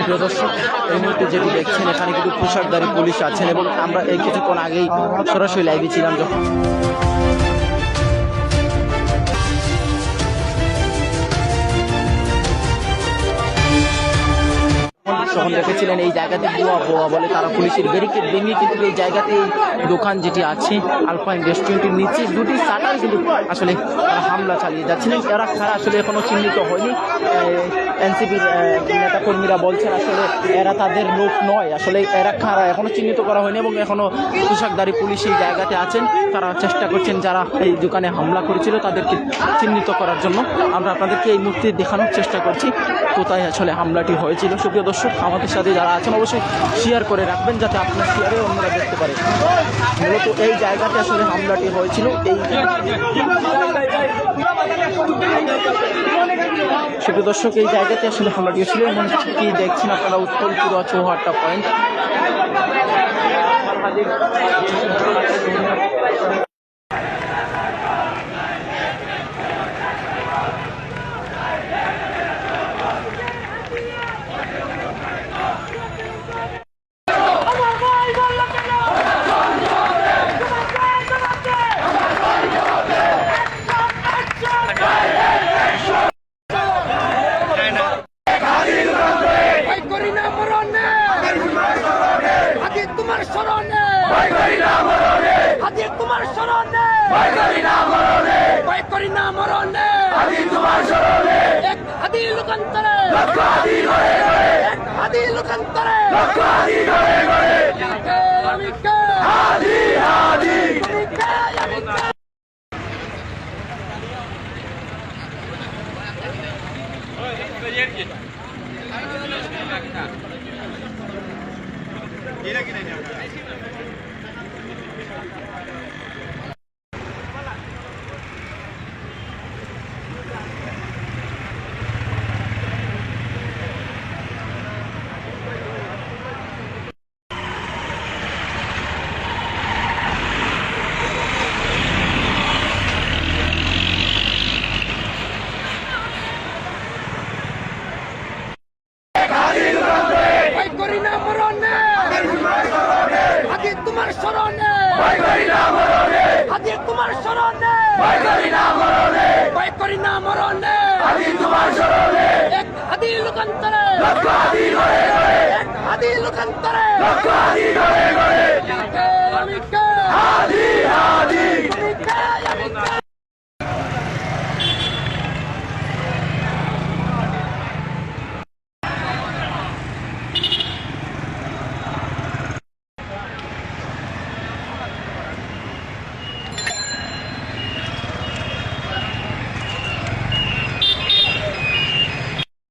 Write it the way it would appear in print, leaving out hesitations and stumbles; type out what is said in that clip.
প্রিয় দর্শক, এই মুহূর্তে যেটি দেখছেন এখানে কিন্তু পোশাকধারী পুলিশ আছেন এবং আমরা এই কিছুক্ষণ আগেই সরাসরি লাইভে ছিলাম যখন দেখেছিলেন এই জায়গাতে বোয়া বোয়া বলে তারা পুলিশের ব্যারিকেড ভেঙে কিন্তু এই জায়গাতে এই দোকান যেটি আছে আলপাইন রেস্টুরেন্টের নিচে দুটি শাটার কিন্তু আসলে তারা হামলা চালিয়ে যাচ্ছিলেন। এরা কারা আসলে এখনো চিহ্নিত হয়নি। এনসিপির নেতাকর্মীরা বলছেন আসলে এরা তাদের লোক নয়, আসলে এরা কারা এখনো চিহ্নিত করা হয়নি এবং এখনো পোশাকধারী পুলিশ এই জায়গাতে আছেন। তারা চেষ্টা করছেন যারা এই দোকানে হামলা করেছিল তাদেরকে চিহ্নিত করার জন্য। আমরা আপনাদেরকে এই মুহূর্তে দেখানোর চেষ্টা করছি কোথায় আসলে হামলাটি হয়েছিল। সুপ্রিয় দর্শক, আমাদের সাথে যারা আছেন অবশ্যই শেয়ার করে রাখবেন যাতে আপনার শেয়ারে অন্যরা দেখতে পারে। মূলত এই জায়গাতে আসলে হামলাটি হয়েছিল। এই সুপ্রিয় দর্শক, এই জায়গাতে আসলে হামলাটি হয়েছিল এমন কি দেখছেন আপনারা উত্তরপুরা চৌহাট্টা পয়েন্ট। লোকান্তরে